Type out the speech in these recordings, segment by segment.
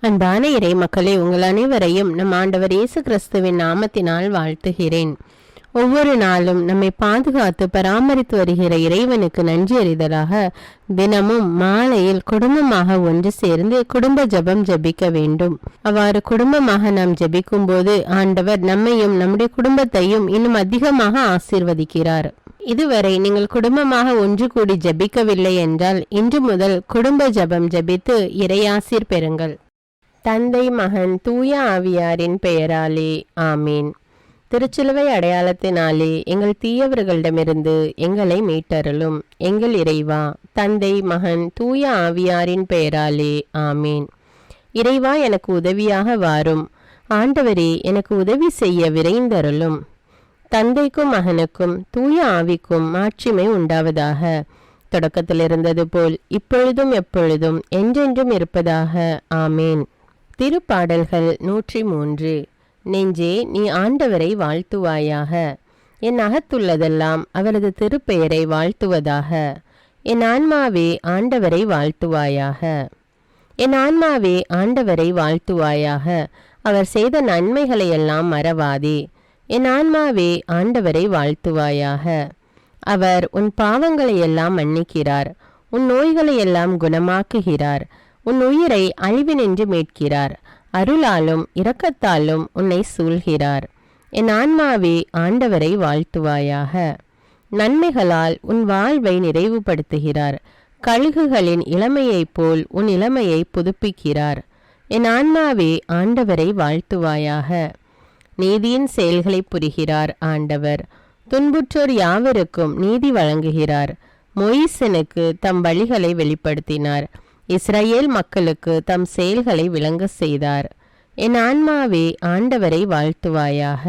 அன்பான இறை மக்களே, உங்கள் அனைவரையும் நம் ஆண்டவர் இயேசு கிறிஸ்துவின் நாமத்தினால் வாழ்த்துகிறேன். ஒவ்வொரு நாளும் நம்மை பாதுகாத்து பராமரித்து வருகிற இறைவனுக்கு நன்றி அறிதலாக தினமும் மாலையில் குடும்பமாக ஒன்று சேர்ந்து குடும்ப ஜெபம் ஜெபிக்க வேண்டும். அவ்வாறு குடும்பமாக நாம் ஜெபிக்கும் போது ஆண்டவர் நம்மையும் நம்முடைய குடும்பத்தையும் இன்னும் அதிகமாக ஆசீர்வதிக்கிறார். இதுவரை நீங்கள் குடும்பமாக ஒன்று கூடி ஜெபிக்கவில்லை என்றால் இன்று முதல் குடும்ப ஜெபம் ஜெபித்து இறையாசீர் பெறுங்கள். தந்தை, மகன், தூய ஆவியாரின் பெயராலே ஆமீன். திருச்சிலுவை அடையாளத்தினாலே எங்கள் தீயவர்களிடமிருந்து எங்களை மீட்டருளும். எங்கள் இறைவா, தந்தை, மகன், தூய ஆவியாரின் பெயராலே ஆமீன். இறைவா, எனக்கு உதவியாக வாரும். ஆண்டவரே, எனக்கு உதவி செய்ய விரைந்தருளும். தந்தைக்கும் மகனுக்கும் தூய ஆவிக்கும் மாட்சிமை உண்டாவதாக. தொடக்கத்தில் இருந்தது போல் இப்பொழுதும் எப்பொழுதும் என்றென்றும் இருப்பதாக ஆமேன். திருப்பாடல்கள் 103. நெஞ்சே, நீ ஆண்டவரை வாழ்த்துவாயாக. என் அகத்துள்ளதெல்லாம் அவரது திருப்பெயரை வாழ்த்துவதாக. என் ஆன்மாவே ஆண்டவரை வாழ்த்துவாயாக. என் ஆன்மாவே ஆண்டவரை வாழ்த்துவாயாக. அவர் செய்த நன்மைகளையெல்லாம் மறவாதே. என் ஆன்மாவே ஆண்டவரை வாழ்த்துவாயாக. அவர் உன் பாவங்களையெல்லாம் மன்னிக்கிறார், உன் நோய்களையெல்லாம் குணமாக்குகிறார், உன் உயிரை அழிவினின்று மீட்கிறார், அருளாலும் இரக்கத்தாலும் உன்னை சூழ்கிறார். என் ஆன்மாவே ஆண்டவரை வாழ்த்துவாயாக. நன்மைகளால் உன் வாழ்வை நிறைவுபடுத்துகிறார், கழுகுகளின் இளமையைப் போல் உன் இளமையை புதுப்பிக்கிறார். என் ஆன்மாவே ஆண்டவரை வாழ்த்துவாயாக. நீதியின் செயல்களை புரிகிறார் ஆண்டவர், துன்புற்றோர் யாவருக்கும் நீதி வழங்குகிறார். மொயிசனுக்கு தம் வழிகளை வெளிப்படுத்தினார், இஸ்ரவேல் மக்களுக்கு தம் செயல்களை விளங்க செய்தார். என் ஆன்மாவே ஆண்டவரை வாழ்த்துவாயாக.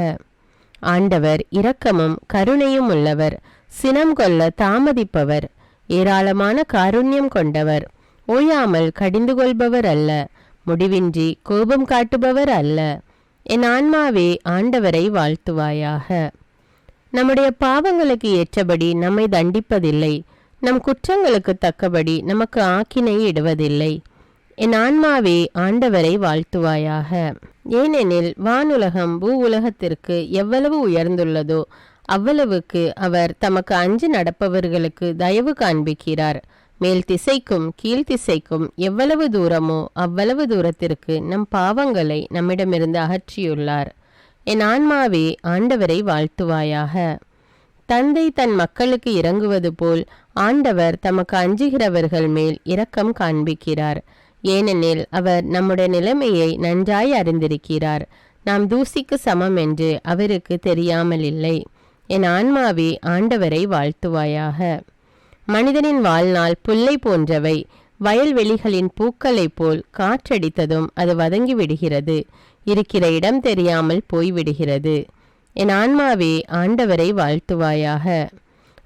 ஆண்டவர் இரக்கமும் கருணையும் உள்ளவர், சினம் கொள்ள தாமதிப்பவர், ஏராளமான காருண்யம் கொண்டவர், ஓயாமல் கடிந்து கொள்பவர் அல்ல, முடிவின்றி கோபம் காட்டுபவர் அல்ல. என் ஆன்மாவே ஆண்டவரை வாழ்த்துவாயாக. நம்முடைய பாவங்களுக்கு ஏற்றபடி நம்மை தண்டிப்பதில்லை, நம் குற்றங்களுக்கு தக்கபடி நமக்கு ஆக்கினை இடுவதில்லை. என் ஆன்மாவே ஆண்டவரை வாழ்த்துவாயாக. ஏனெனில் வானுலகம் பூ உலகத்திற்கு எவ்வளவு உயர்ந்துள்ளதோ அவ்வளவுக்கு அவர் தமக்கு அஞ்சு நடப்பவர்களுக்கு தயவு காண்பிக்கிறார். மேல் திசைக்கும் கீழ்த்திசைக்கும் எவ்வளவு தூரமோ அவ்வளவு தூரத்திற்கு நம் பாவங்களை நம்மிடமிருந்து அகற்றியுள்ளார். என் ஆன்மாவே ஆண்டவரை வாழ்த்துவாயாக. தந்தை தன் மக்களுக்கு இறங்குவது போல் ஆண்டவர் தமக்கு அஞ்சுகிறவர்கள் மேல் இரக்கம் காண்பிக்கிறார். ஏனெனில் அவர் நம்முடைய நிலைமையை நன்றாய் அறிந்திருக்கிறார். நாம் தூசிக்கு சமம் என்று அவருக்கு தெரியாமல் இல்லை. என் ஆன்மாவே ஆண்டவரை வாழ்த்துவாயாக. மனிதனின் வாழ்நாள் புல்லை போன்றவை, வயல்வெளிகளின் பூக்களைப் போல் காற்றடித்ததும் அது வதங்கி விடுகிறது, இருக்கிற இடம் தெரியாமல் போய்விடுகிறது. என் ஆன்மாவே ஆண்டவரை வாழ்த்துவாயாக.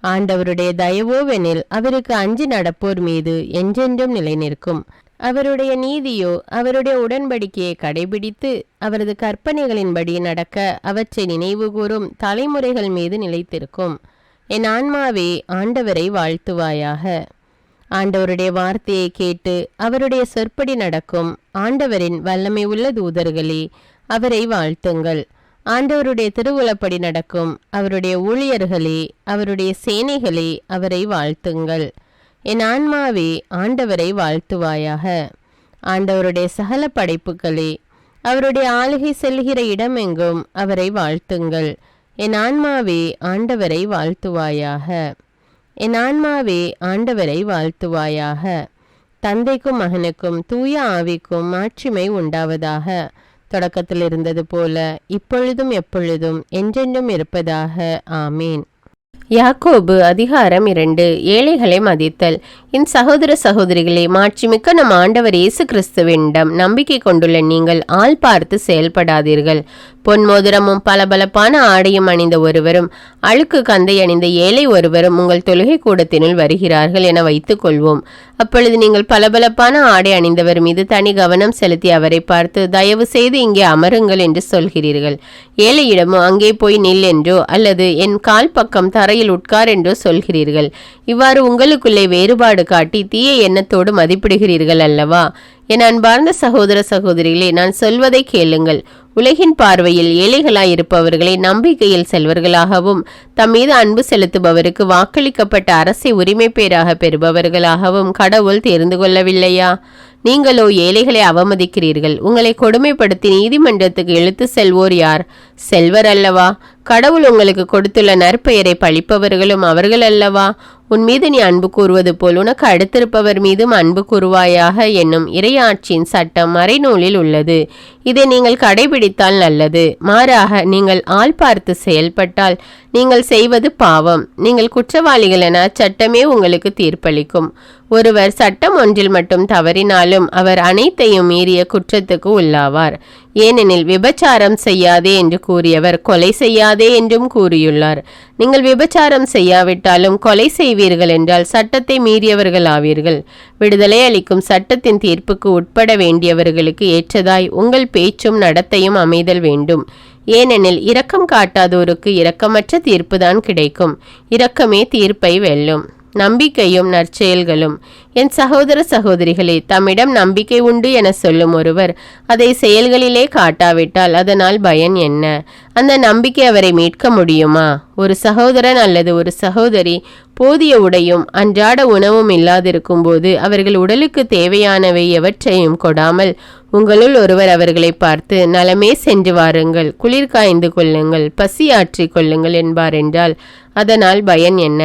ஆண்டவருடைய தயவோவெனில் அவருக்கு அஞ்சி நடப்போர் மீது என்றென்றும் நிலை நிற்கும். அவருடைய நீதியோ அவருடைய உடன்படிக்கையை கடைபிடித்து அவரது கற்பனைகளின்படி நடக்க அவற்றை நினைவு கூறும் தலைமுறைகள் மீது நிலைத்திருக்கும். என் ஆன்மாவே ஆண்டவரை வாழ்த்துவாயாக. ஆண்டவருடைய வார்த்தையை கேட்டு அவருடைய சொற்படி நடக்கும் ஆண்டவரின் வல்லமை உள்ள தூதர்களே, அவரை வாழ்த்துங்கள். ஆண்டவருடைய திருவுளப்படி நடக்கும் அவருடைய ஊழியர்களே, அவருடைய சேனைகளே, அவரை வாழ்த்துங்கள். என் ஆன்மாவே ஆண்டவரை வாழ்த்துவாயாக. ஆண்டவருடைய சகல படைப்புகளே, அவருடைய ஆளுகை செல்கிற இடமெங்கும் அவரை வாழ்த்துங்கள். என் ஆன்மாவே ஆண்டவரை வாழ்த்துவாயாக. என் ஆன்மாவே ஆண்டவரை வாழ்த்துவாயாக. தந்தைக்கும் மகனுக்கும் தூய ஆவிக்கும் மாட்சிமை உண்டாவதாக. தொடக்கத்தில் இருந்தது போல இப்பொழுதும் எப்பொழுதும் என்றென்றும் இருப்பதாக ஆமீன். யாக்கோபு அதிகாரம் 2. ஏழைகளை மதித்தல். என் சகோதர சகோதரிகளே, மாட்சிமிக்க நம் ஆண்டவர் இயேசு கிறிஸ்துவிடம் நம்பிக்கை கொண்டுள்ள நீங்கள் ஆள் பார்த்து செயல்படாதீர்கள். பொன் மோதிரமும் பளபளப்பான ஆடையும் அணிந்த ஒருவரும் அழுக்கு கந்தை அணிந்த ஏழை ஒருவரும் உங்கள் தொழுகை கூடத்தினுள் வருகிறார்கள் என வைத்துக் கொள்வோம். அப்பொழுது நீங்கள் பளபளப்பான ஆடை அணிந்தவர் மீது தனி கவனம் செலுத்தி அவரை பார்த்து, தயவு செய்து இங்கே அமருங்கள் என்று சொல்கிறீர்கள். ஏழையிடமோ அங்கே போய் நில் என்றோ அல்லது என் கால் பக்கம் தரையில் உட்கார் என்றோ சொல்கிறீர்கள். இவ்வாறு உங்களுக்குள்ளே வேறுபாடு காட்டி தீய எண்ணத்தோடு மதிப்பிடுகிறீர்கள் அல்லவா? என் அன்பார்ந்த சகோதர சகோதரிகளே, நான் சொல்வதை கேளுங்கள். உலகின் பார்வையில் ஏழைகளாயிருப்பவர்களை நம்பிக்கையில் செல்வர்களாகவும் தம் மீது அன்பு செலுத்துபவருக்கு வாக்களிக்கப்பட்ட அரசை உரிமை பேராக பெறுபவர்களாகவும் கடவுள் தெரிந்து கொள்ளவில்லையா? நீங்களோ ஏழைகளை அவமதிக்கிறீர்கள். உங்களை கொடுமைப்படுத்தி நீதிமன்றத்துக்கு இழுத்து செல்வோர் யார்? செல்வர் அல்லவா? கடவுள் உங்களுக்கு கொடுத்துள்ள நற்பெயரை பழிப்பவர்களும் அவர்கள் அல்லவா? உன் மீது நீ அன்பு கூறுவது போல் உனக்கு அடுத்திருப்பவர் மீதும் அன்பு கூறுவாயாக என்னும் இறையாட்சியின் சட்டம் மறைநூலில் உள்ளது. இதை நீங்கள் கடைபிடித்தால் நல்லது. மாறாக நீங்கள் ஆள் பார்த்து செயல்பட்டால் நீங்கள் செய்வது பாவம். நீங்கள் குற்றவாளிகள் என சட்டமே உங்களுக்கு தீர்ப்பளிக்கும். ஒருவர் சட்டம் ஒன்றில் மட்டும் தவறினாலும் அவர் அனைத்தையும் மீறிய குற்றத்துக்கு உள்ளாவார். ஏனெனில் விபச்சாரம் செய்யாதே என்று கூறியவர் கொலை செய்யாதே என்றும் கூறியுள்ளார். நீங்கள் விபச்சாரம் செய்யாவிட்டாலும் கொலை செய்வீர்கள் என்றால் சட்டத்தை மீறியவர்கள் ஆவீர்கள். விடுதலை அளிக்கும் சட்டத்தின் தீர்ப்புக்கு உட்பட வேண்டியவர்களுக்கு ஏற்றதாய் உங்கள் பேச்சும் நடத்தையும் அமைதல் வேண்டும். ஏனெனில் இரக்கம் காட்டாதோருக்கு இரக்கமற்ற தீர்ப்புதான் கிடைக்கும். இரக்கமே தீர்ப்பை வெல்லும். நம்பிக்கையும் நற்செயல்களும். என் சகோதர சகோதரிகளே, தம்மிடம் நம்பிக்கை உண்டு என சொல்லும் ஒருவர் அதை செயல்களிலே காட்டாவிட்டால் அதனால் பயன் என்ன? அந்த நம்பிக்கை அவரை மீட்க முடியுமா? ஒரு சகோதரன் அல்லது ஒரு சகோதரி போதிய உடையும் அன்றாட உணவும் இல்லாதிருக்கும் போது அவர்கள் உடலுக்கு தேவையானவை எவற்றையும் கொடாமல் உங்களுள் ஒருவர் அவர்களை பார்த்து நலமே சென்று வாருங்கள், குளிர் காய்ந்து கொள்ளுங்கள், பசி ஆற்றிக் கொள்ளுங்கள் என்பார் என்றால் அதனால் பயன் என்ன?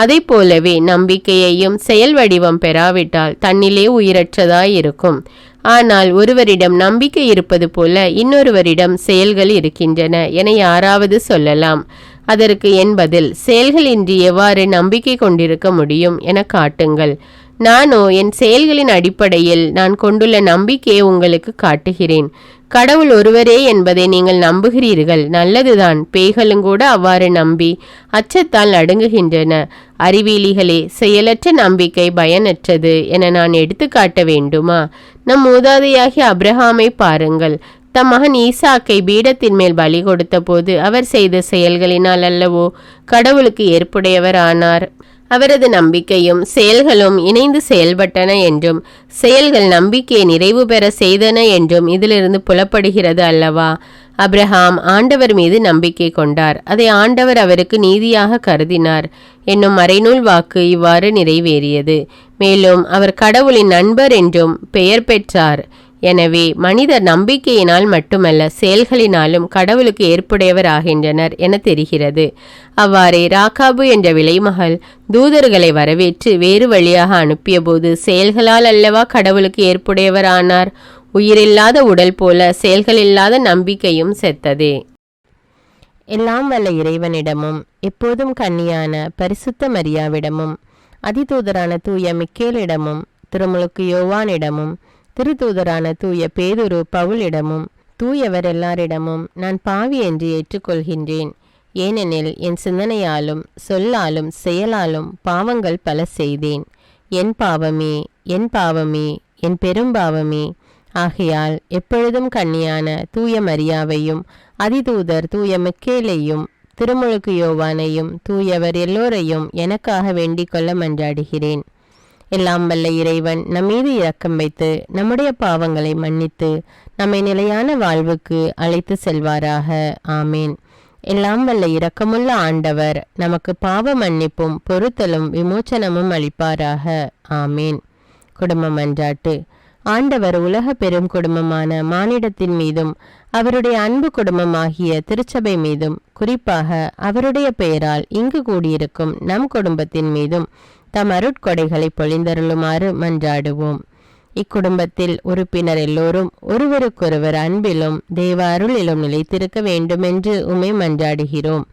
அதை போலவே நம்பிக்கையையும் செயல் வடிவம் பெறாவிட்டால் தன்னிலே உயிரற்றதாயிருக்கும். ஆனால் ஒருவரிடம் நம்பிக்கை இருப்பது போல இன்னொருவரிடம் செயல்கள் இருக்கின்றன என யாராவது சொல்லலாம். அதற்கு என் பதில், செயல்களின்றி எவ்வாறு நம்பிக்கை கொண்டிருக்க முடியும் என காட்டுங்கள். நானோ என் செயல்களின் அடிப்படையில் நான் கொண்டுள்ள நம்பிக்கையை உங்களுக்கு காட்டுகிறேன். கடவுள் ஒருவரே என்பதை நீங்கள் நம்புகிறீர்கள், நல்லதுதான். பேய்களுங்கூட அவ்வாறு நம்பி அச்சத்தால் நடுங்குகின்றன. அறிவியலிகளே, செயலற்ற நம்பிக்கை பயனற்றது என நான் எடுத்து காட்ட வேண்டுமா? நம் மூதாதையாகிய அப்ரஹாமை பாருங்கள். தம் மகன் ஈசாக்கை பீடத்தின் மேல் பலி கொடுத்த போது அவர் செய்த செயல்களினால் அல்லவோ கடவுளுக்கு ஏற்புடையவர் ஆனார். அவரது நம்பிக்கையும் செயல்களும் இணைந்து செயல்பட்டன என்றும் செயல்கள் நம்பிக்கையை நிறைவு பெற செய்தன என்றும் இதிலிருந்து புலப்படுகிறது அல்லவா? அப்ரஹாம் ஆண்டவர் மீது நம்பிக்கை கொண்டார். அதை ஆண்டவர் அவருக்கு நீதியாக கருதினார் என்னும் மறைநூல் வாக்கு இவ்வாறு நிறைவேறியது. மேலும் அவர் கடவுளின் நண்பர் என்றும் பெயர் பெற்றார். எனவே மனிதர் நம்பிக்கையினால் மட்டுமல்ல செயல்களினாலும் கடவுளுக்கு ஏற்புடையவர் ஆகின்றனர் என தெரிகிறது. அவ்வாறே ராக்காபு என்ற விலைமகள் தூதர்களை வரவேற்று வேறு வழியாக அனுப்பிய போது செயல்களால் அல்லவா கடவுளுக்கு ஏற்புடையவர் ஆனார். உயிரில்லாத உடல் போல செயல்களில்லாத நம்பிக்கையும் செத்ததே. எல்லாம் வல்ல இறைவனிடமும் எப்போதும் கன்னியான பரிசுத்த மரியாவிடமும் அதிதூதரான தூய மிக்கேலிடமும் திருமுழுக்கு யோவானிடமும் திருத்தூதரான தூய பேதுரு பவுலிடமும் தூயவர் எல்லாரிடமும் நான் பாவி என்று ஏற்றுக்கொள்கின்றேன். ஏனெனில் என் சிந்தனையாலும் சொல்லாலும் செயலாலும் பாவங்கள் பல செய்தேன். என் பாவமே, என் பாவமே, என் பெரும்பாவமே. ஆகையால் எப்பொழுதும் கன்னியான தூய மரியாவையும் அதிதூதர் தூய மிக்கேலையும் திருமுழுக்கு யோவானையும் தூயவர் எல்லோரையும் எனக்காக வேண்டிக் கொள்ள மன்றாடுகிறேன். எல்லாம் வல்ல இறைவன் நம்மீது இரக்கம் வைத்து நம்முடைய பாவங்களை மன்னித்து நம்மை நிலையான வாழ்வுக்கு அழைத்து செல்வாராக. ஆமேன். எல்லாம் வல்ல இரக்கமுள்ள ஆண்டவர் நமக்கு பாவ மன்னிப்பும் பொறுத்தலும் விமோச்சனமும் அளிப்பாராக. ஆமேன். குடும்ப மன்றாட்டு. ஆண்டவர் உலக பெரும் குடும்பமான மானிடத்தின் மீதும் அவருடைய அன்பு குடும்பமாகிய திருச்சபை மீதும் குறிப்பாக அவருடைய பெயரால் இங்கு கூடியிருக்கும் நம் குடும்பத்தின் மீதும் தம் அருட்கொடைகளை பொழிந்தருளுமாறு மன்றாடுவோம். இக்குடும்பத்தில் உறுப்பினர் எல்லோரும் ஒருவருக்கொருவர் அன்பிலும் தேவ அருளிலும் நிலைத்திருக்க வேண்டுமென்று உம்மை மன்றாடுகிறோம்.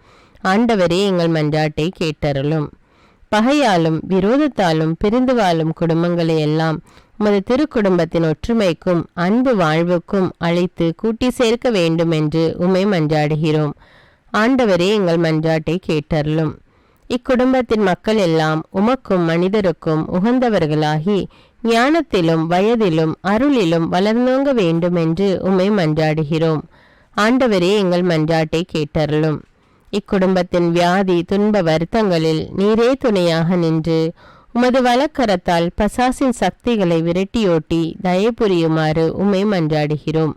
ஆண்டவரே, எங்கள் மன்றாட்டை கேட்டருளும். பகையாலும் விரோதத்தாலும் பிரிந்து வாழும் குடும்பங்களை எல்லாம் உமது திருக்குடும்பத்தின் ஒற்றுமைக்கும் அன்பு வாழ்வுக்கும் அழைத்து கூட்டி சேர்க்க வேண்டுமென்று உம்மை மன்றாடுகிறோம். ஆண்டவரே, எங்கள் மன்றாட்டை கேட்டருளும். இக்குடும்பத்தின் மக்கள் எல்லாம் உமக்கும் மனிதருக்கும் உகந்தவர்களாகி ஞானத்திலும் வயதிலும் அருளிலும் வளர்ந்தோங்க வேண்டுமென்று உம்மை மன்றாடுகிறோம். ஆண்டவரே, எங்கள் மன்றாட்டை கேட்டருளும். இக்குடும்பத்தின் வியாதி துன்ப வருத்தங்களில் நீரே துணையாக நின்று உமது வலக்கரத்தால் பசாசின் சக்திகளை விரட்டியோட்டி தயை புரியுமாறு உம்மை மன்றாடுகிறோம்.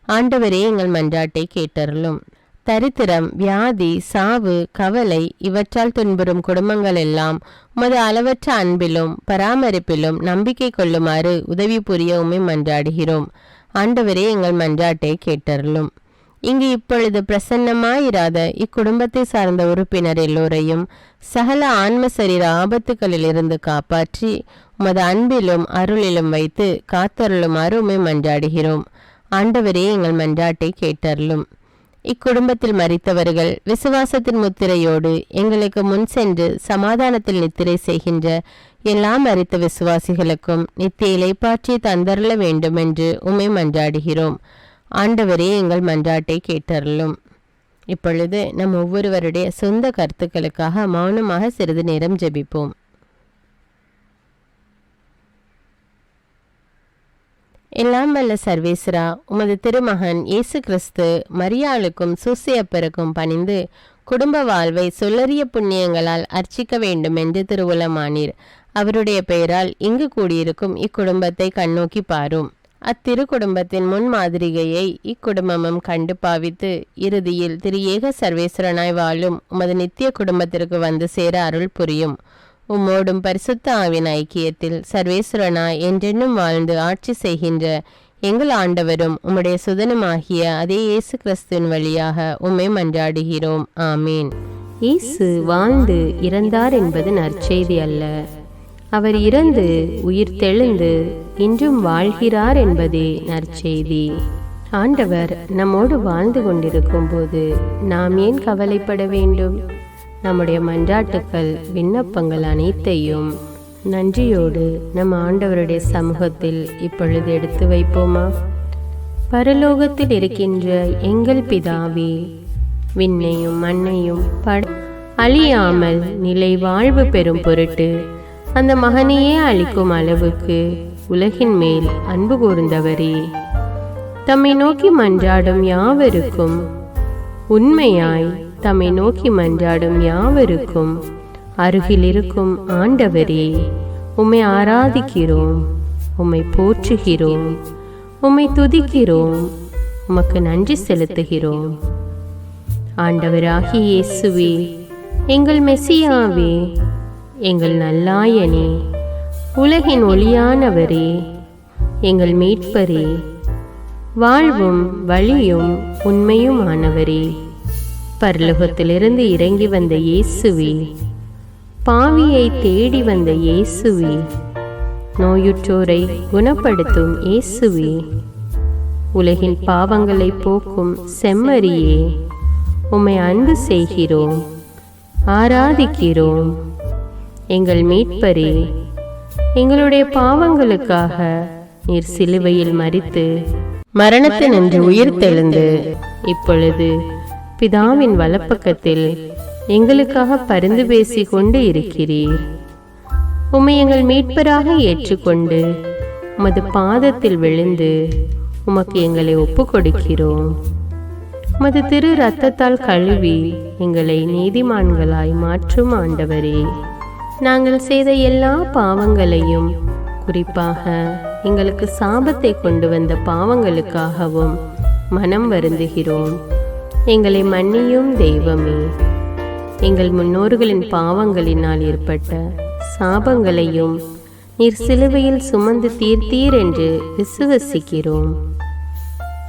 ஆண்டவரே, எங்கள் மன்றாட்டை கேட்டருளும். தரித்திரம், வியாதி, சாவு, கவலை இவற்றால் துன்புறும் குடும்பங்கள் எல்லாம் உமது அளவற்ற அன்பிலும் பராமரிப்பிலும் நம்பிக்கை கொள்ளுமாறு உதவி புரிய உம்மை மன்றாடுகிறோம். ஆண்டவரே, எங்கள் மன்றாட்டை கேட்டருளும். இங்கு இப்பொழுது பிரசன்னமாயிராத இக்குடும்பத்தை சார்ந்த உறுப்பினர் எல்லோரையும் சகல ஆன்ம சரீர ஆபத்துக்களிலிருந்து காப்பாற்றி உமது அன்பிலும் அருளிலும் வைத்து காத்தருளுமாறு உம்மை மன்றாடுகிறோம். ஆண்டவரே, எங்கள் மன்றாட்டை கேட்டருளும். இக்குடும்பத்தில் மரித்தவர்கள் விசுவாசத்தின் முத்திரையோடு எங்களுக்கு முன் சென்று சமாதானத்தில் நித்திரை செய்கின்ற எல்லா மரித்த விசுவாசிகளுக்கும் நித்திய இளைப்பாற்றி தந்தருள வேண்டும் என்று உம்மை மன்றாடுகிறோம். ஆண்டவரே, எங்கள் மன்றாட்டை கேட்டருளும். இப்பொழுது நம் ஒவ்வொருவருடைய சொந்த கருத்துக்களுக்காக மௌனமாக சிறிது நேரம் ஜெபிப்போம். எல்லாம் வல்ல சர்வேஸ்வரா, உமது திருமகன் இயேசு கிறிஸ்து மரியாளுக்கும் சூசையப்பருக்கும் பணிந்து குடும்ப வாழ்வை சொல்லறிய புண்ணியங்களால் அர்ச்சிக்க வேண்டும் என்று திருவுளமானீர். அவருடைய பெயரால் இங்கு கூடியிருக்கும் இக்குடும்பத்தை கண்ணோக்கி பாரும். அத்திரு குடும்பத்தின் முன் மாதிரிகையை இக்குடும்பமும் கண்டு பாவித்து இறுதியில் திரு ஏக சர்வேஸ்வரனாய் வாழும் உமது நித்திய குடும்பத்திற்கு வந்து சேர அருள் புரியும். உம்மோடும் பரிசுத்த ஆவின் ஐக்கியத்தில் சர்வேஸ்வரனாய் என்றென்னும் வாழ்ந்து ஆட்சி செய்கின்ற எங்கள் ஆண்டவரும் உம்முடைய சுதனுமாகிய அதே இயேசு கிறிஸ்துவின் வழியாக உம்மை மன்றாடுகிறோம். ஆமீன். இயேசு வாழ்ந்து இறந்தார் என்பது நற்செய்தி அல்ல. அவர் இறந்து உயிர் தெழுந்து இன்றும் வாழ்கிறார் என்பதே நற்செய்தி. ஆண்டவர் நம்மோடு வாழ்ந்து கொண்டிருக்கும் போது நாம் ஏன் கவலைப்பட வேண்டும்? நம்முடைய மன்றாட்டுக்கள், விண்ணப்பங்கள் அனைத்தையும் நன்றியோடு நம் ஆண்டவருடைய சமூகத்தில் இப்பொழுது எடுத்து வைப்போமா? பரலோகத்தில் இருக்கின்ற எங்கள் பிதாவே, விண்ணையும் மண்ணையும் அழியாமல் நிலை வாழ்வு பெறும் பொருட்டு அந்த மகனையே அளிக்கும் அளவுக்கு உலகின் மேல் அன்பு கூர்ந்தவரே, தம்மை நோக்கி மன்றாடும் யாவருக்கும் உண்மையாய் தம்மை நோக்கி மன்றாடும் யாவருக்கும் அருகில் இருக்கும் ஆண்டவரே, உம்மை ஆராதிக்கிறோம், உம்மை போற்றுகிறோம், உம்மை துதிக்கிறோம், உமக்கு நன்றி செலுத்துகிறோம். ஆண்டவராகிய இயேசுவே, எங்கள் மெசியாவே, எங்கள் நல்லாயனே, உலகின் ஒளியானவரே, எங்கள் மீட்பரே, வாழ்வும் வழியும் உண்மையுமானவரே, பரலோகத்திலிருந்து இறங்கி வந்த இயேசுவே, பாவியை தேடி வந்த இயேசுவே, நோயுற்றோரை குணப்படுத்தும் இயேசுவே, உலகின் பாவங்களை போக்கும் செம்மறியே, உம்மை அன்பு செய்கிறோம், ஆராதிக்கிறோம். எங்கள் மீட்பரே, எங்களுடைய பாவங்களுக்காக நீர் சிலுவையில் மரித்து மரணத்தினின்று உயிர் தெழுந்து இப்பொழுது பிதாவின் வலப்பக்கத்தில் எங்களுக்காக பரிந்து பேசி கொண்டு இருக்கிறீர். உம்மை எங்கள் மீட்பராக ஏற்றுக்கொண்டு உமது பாதத்தில் விழுந்து உமக்கு எங்களை ஒப்பு கொடுக்கிறோம். உமது திரு இரத்தத்தால் கழுவி எங்களை நீதிமான்களாய் மாற்றும் ஆண்டவரே, நாங்கள் செய்த எல்லா பாவங்களையும், குறிப்பாக எங்களுக்கு சாபத்தை கொண்டு வந்த பாவங்களுக்காகவும் மனம் வருந்துகிறோம். எங்களை மன்னியும் தெய்வமே. எங்கள் முன்னோர்களின் பாவங்களினால் ஏற்பட்ட சாபங்களையும் நீர் சிலுவையில் சுமந்து தீர்த்தீர் என்று விசுவசிக்கிறோம்.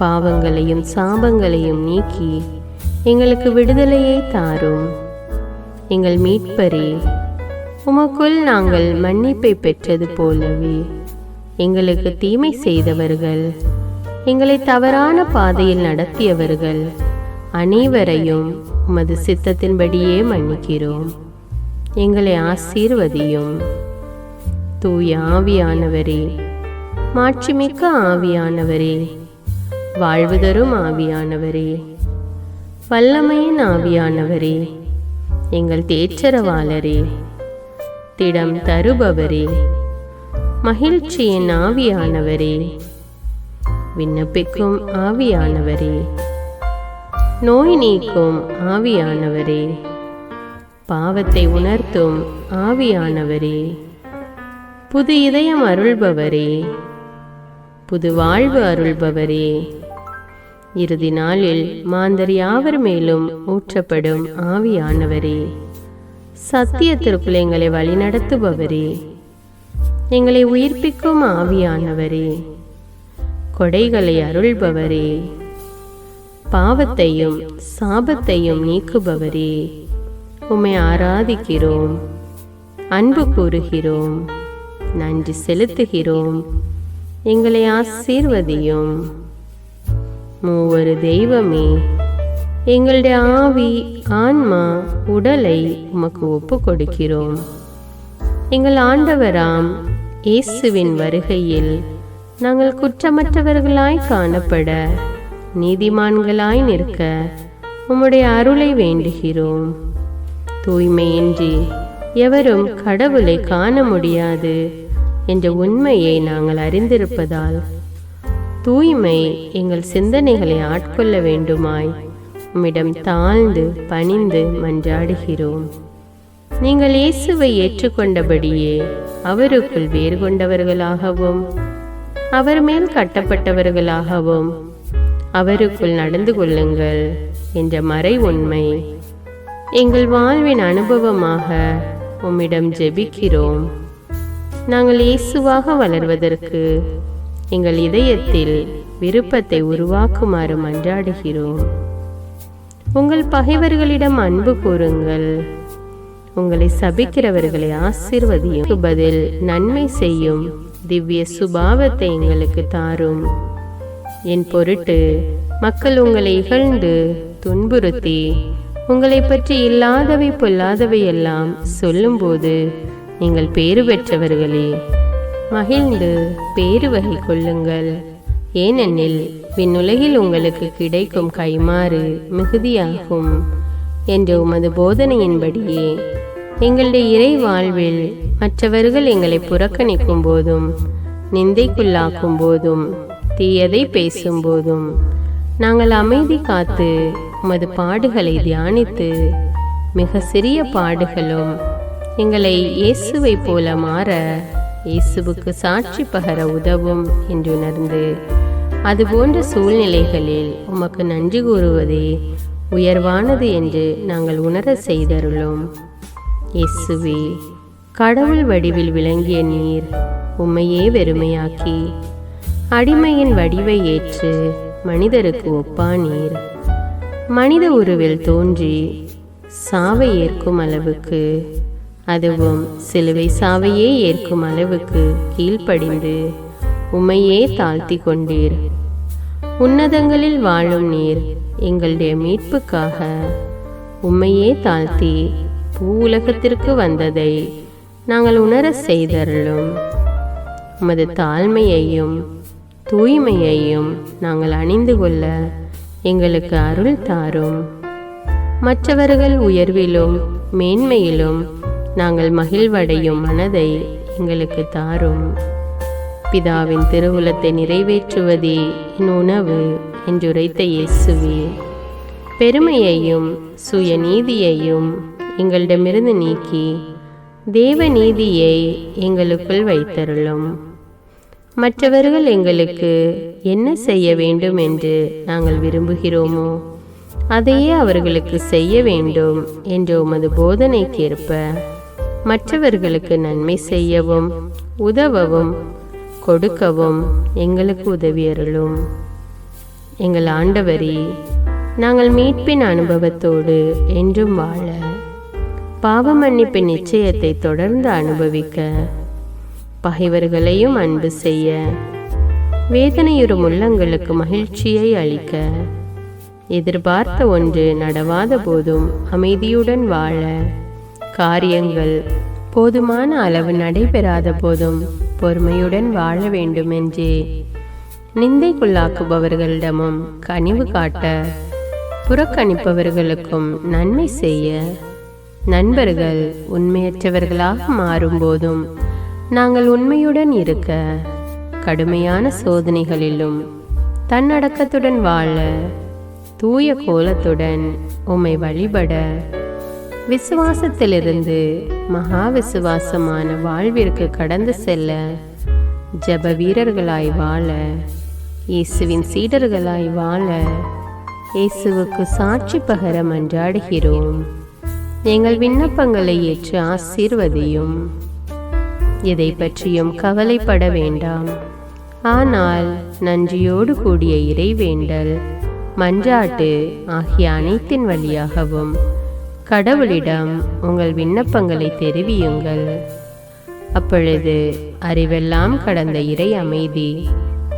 பாவங்களையும் சாபங்களையும் நீக்கி எங்களுக்கு விடுதலையை தாரும். எங்கள் மீட்பரே, உமக்குள் நாங்கள் மன்னிப்பை பெற்றது போலவே எங்களுக்கு தீமை செய்தவர்கள், எங்களை தவறான பாதையில் நடத்தியவர்கள் அனைவரையும் உமது சித்தத்தின்படியே மன்னிக்கிறோம். எங்களை ஆசீர்வதியும். தூய ஆவியானவரே, மாட்சிமிக்க ஆவியானவரே, வாழ்வு தரும் ஆவியானவரே, வல்லமையின் ஆவியானவரே, எங்கள் தேற்றரவாளரே, திடம் தருபவரே, மகிழ்ச்சியின் ஆவியானவரே, விண்ணப்பிக்கும் ஆவியானவரே, நோய் நீக்கும் ஆவியானவரே, பாவத்தை உணர்த்தும் ஆவியானவரே, புது இதயம் அருள்பவரே, புது வாழ்வு அருள்பவரே, இறுதி நாளில் மாந்தர் யாவர் மேலும் ஊற்றப்படும் ஆவியானவரே, சத்தியத்திற்குள் எங்களை வழிநடத்துபவரே, எங்களை உயிர்ப்பிக்கும் ஆவியானவரே, கொடைகளை அருள்பவரே, பாவத்தையும் சாபத்தையும் நீக்குபவரே, உம்மை ஆராதிக்கிறோம், அன்பு கூறுகிறோம், நன்றி செலுத்துகிறோம். எங்களை ஆசீர்வதியும். மூவரு தெய்வமே, எங்களுடைய ஆவி ஆன்மா உடலை உமக்கு ஒப்பு கொடுக்கிறோம். எங்கள் ஆண்டவராம் இயேசுவின் வருகையில் நாங்கள் குற்றமற்றவர்களாய் காணப்பட, நீதிமான்களாய் நிற்க உம்முடைய அருளை வேண்டுகிறோம். தூய்மையின்றி எவரும் கடவுளை காண முடியாது என்ற உண்மையை நாங்கள் அறிந்திருப்பதால் தூய்மை எங்கள் சிந்தனைகளை ஆட்கொள்ள வேண்டுமாய் உம்மிடம் தாழ்ந்து பணிந்து மன்றாடுகிறோம். நீங்கள் இயேசுவை ஏற்றுக்கொண்டபடியே அவருக்குள் வேறு கொண்டவர்களாகவும் அவர் மேல் கட்டப்பட்டவர்களாகவும் அவருக்குள் நடந்து கொள்ளுங்கள் என்ற மறை உண்மை எங்கள் வாழ்வின் அனுபவமாக உம்மிடம் ஜெபிக்கிறோம். நாங்கள் இயேசுவாக வளர்வதற்கு எங்கள் இதயத்தில் விருப்பத்தை உருவாக்குமாறு மன்றாடுகிறோம். உங்கள் பகைவர்களிடம் அன்பு கூறுங்கள், உங்களை சபிக்கிறவர்களை ஆசீர்வதியும், பதில் நன்மை செய்யும் திவ்ய சுபாவத்தை எங்களுக்கு தாரும். என் பொருட்டு மக்கள் உங்களை இகழ்ந்து துன்புறுத்தி உங்களை பற்றி இல்லாதவை பொல்லாதவை எல்லாம் சொல்லும்போது நீங்கள் பேறு பெற்றவர்களே, மகிழ்ந்து பேறு வகை கொள்ளுங்கள். ஏனெனில் விண்ணுலகில் உங்களுக்கு கிடைக்கும் கைமாறு மிகுதியாகும் என்ற உமது போதனையின்படியே எங்களுடைய இறை வாழ்வில் மற்றவர்கள் எங்களை புறக்கணிக்கும் போதும் நிந்தைக்குள்ளாக்கும் போதும் தீயதை பேசும் போதும் நாங்கள் அமைதி காத்து உமது பாடுகளை தியானித்து மிக சிறிய பாடுகளும் எங்களை இயேசுவை போல மாற இயேசுவுக்கு சாட்சி பகர உதவும் என்று உணர்ந்து அதுபோன்ற சூழ்நிலைகளில் உமக்கு நன்றி கூறுவதே உயர்வானது என்று நாங்கள் உணர செய்தருளும். இயேசுவே, கடவுள் வடிவில் விளங்கிய நீர் உம்மையே வெறுமையாக்கி அடிமையின் வடிவை ஏற்று மனிதருக்கு ஒப்பானீர். மனித உருவில் தோன்றி சாவை ஏற்கும் அளவுக்கு, அதுவும் சிலுவை சாவையே ஏற்கும் அளவுக்கு கீழ்ப்படிந்து உம்மையே தாழ்த்தி கொண்டீர். உன்னதங்களில் வாழும் நீர் எங்களுடைய மீட்புக்காக உம்மையே தாழ்த்தி பூ உலகத்திற்கு வந்ததை நாங்கள் உணர செய்தருளும். உமது தாழ்மையையும் தூய்மையையும் நாங்கள் அணிந்து கொள்ள எங்களுக்கு அருள் தாரும். மற்றவர்கள் உயர்விலும் மேன்மையிலும் நாங்கள் மகிழ்வடையும் மனதை எங்களுக்கு தாரும். பிதாவின் திருவுளத்தை நிறைவேற்றுவதே என் உணவு என்றுரைத்த இயேசுவே, பெருமையையும் சுயநீதியையும் எங்களிடமிருந்து நீக்கி தேவ நீதியை எங்களுக்குள் வைத்தருளும். மற்றவர்கள் எங்களுக்கு என்ன செய்ய வேண்டும் என்று நாங்கள் விரும்புகிறோமோ அதையே அவர்களுக்கு செய்ய வேண்டும் என்ற உமது போதனைக்கேற்ப மற்றவர்களுக்கு நன்மை செய்யவும் உதவவும் கொடுக்கவும் எங்களுக்கு உதவியருளும். எங்கள் ஆண்டவரே, நாங்கள் மீட்பின் அனுபவத்தோடு என்றும் வாழ, பாவ மன்னிப்பின் நிச்சயத்தை தொடர்ந்து அனுபவிக்க, பகைவர்களையும் அன்பு செய்ய, வேதனையுறும் உள்ளங்களுக்கு மகிழ்ச்சியை அளிக்க, எதிர்பார்த்த ஒன்று நடவாத போதும் அமைதியுடன் வாழ, காரியங்கள் போதுமான அளவு நடைபெறாத போதும் பொறுமையுடன் வாழ வேண்டுமென்றே நிந்தைக்குள்ளாக்குபவர்களிடமும் கனிவு காட்ட, புறக்கணிப்பவர்களுக்கும் நன்மை செய்ய, நண்பர்கள் உண்மையற்றவர்களாக மாறும்போதும் நாங்கள் உண்மையுடன் இருக்க, கடுமையான சோதனைகளிலும் தன்னடக்கத்துடன் வாழ, தூய கோலத்துடன் உம்மை வழிபட, விசுவாசத்திலிருந்து மகா விசுவாசமான வாழ்விற்கு கடந்து செல்ல ஜெப வீரர்களாய் வாழ, இயேசுவின் சீடர்களாய் வாழ, இயேசுவுக்கு சாட்சி பகர மன்றாடுகிறோம். எங்கள் விண்ணப்பங்களை ஏற்று ஆசீர்வதியும். எதை பற்றியும் கவலைப்பட வேண்டாம். ஆனால் நன்றியோடு கூடிய இறைவேண்டல், மன்றாட்டு ஆகிய அனைத்தின் வழியாகவும் கடவுளிடம் உங்கள் விண்ணப்பங்களை தெரிவியுங்கள். அப்பொழுது அறிவெல்லாம் கடந்த இறை அமைதி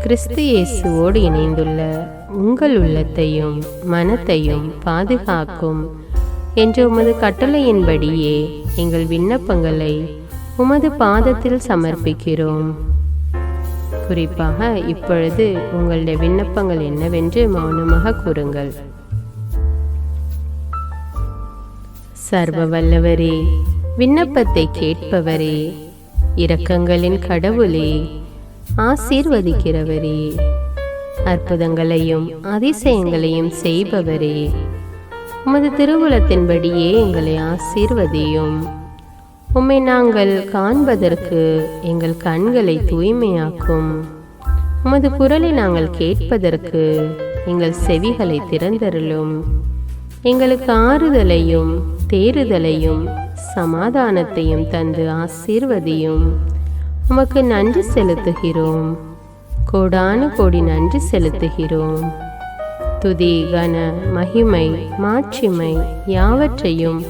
கிறிஸ்து இயேசுவோடு இணைந்துள்ள உங்கள் உள்ளத்தையும் மனத்தையும் பாதுகாக்கும் என்ற உமது கட்டளையின்படியே எங்கள் விண்ணப்பங்களை உமது பாதத்தில் சமர்ப்பிக்கிறோம். குறிப்பாக இப்பொழுது உங்களுடைய விண்ணப்பங்கள் என்னவென்று மௌனமாக கூறுங்கள். சர்வ வல்லவரே, விண்ணப்பத்தை கேட்பவரே, இரக்கங்களின் கடவுளே, ஆசீர்வதிக்கிறவரே, அற்புதங்களையும் அதிசயங்களையும் செய்பவரே, உமது திருவுளத்தின்படியே எங்களை ஆசீர்வதியும். உம்மை நாங்கள் காண்பதற்கு எங்கள் கண்களை தூய்மையாக்கும். உமது குரலை நாங்கள் கேட்பதற்கு எங்கள் செவிகளை திறந்தருளும். எங்களுக்கு ஆறுதலையும் தேறுதலையும் சமாதானத்தையும் தந்து ஆசீர்வதியும். உமக்கு நன்றி செலுத்துகிறோம். கோடானு கோடி நன்றி செலுத்துகிறோம். துதி, கன, மகிமை, மாட்சிமை யாவற்றையும்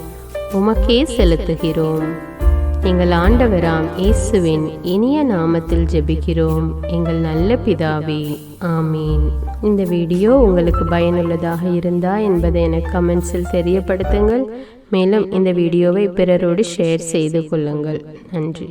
உமக்கே செலுத்துகிறோம். எங்கள் ஆண்டவராம் இயேசுவின் இனிய நாமத்தில் ஜெபிக்கிறோம் எங்கள் நல்ல பிதாவே, ஆமீன். இந்த வீடியோ உங்களுக்கு பயனுள்ளதாக இருந்தா என்பதை எனக்கு கமெண்ட்ஸில் தெரியப்படுத்துங்கள். மேலும் இந்த வீடியோவை பிறரோடு ஷேர் செய்து கொள்ளுங்கள். நன்றி.